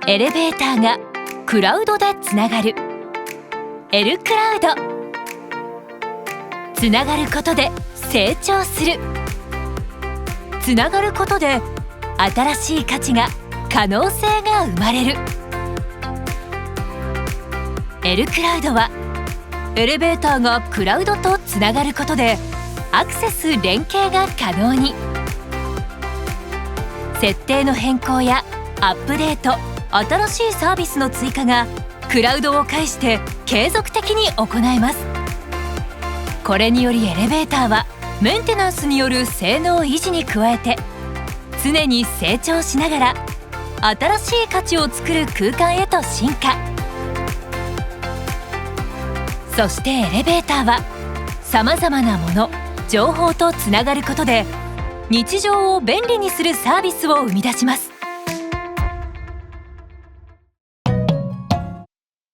エレベーターがクラウドでつながる L クラウド。つながることで成長する。つながることで新しい価値が可能性が生まれる。 L クラウドはエレベーターがクラウドとつながることでアクセス連携が可能に。設定の変更やアップデート、新しいサービスの追加がクラウドを介して継続的に行えます。これによりエレベーターはメンテナンスによる性能維持に加えて常に成長しながら新しい価値を作る空間へと進化。そしてエレベーターはさまざまなもの、情報とつながることで日常を便利にするサービスを生み出します。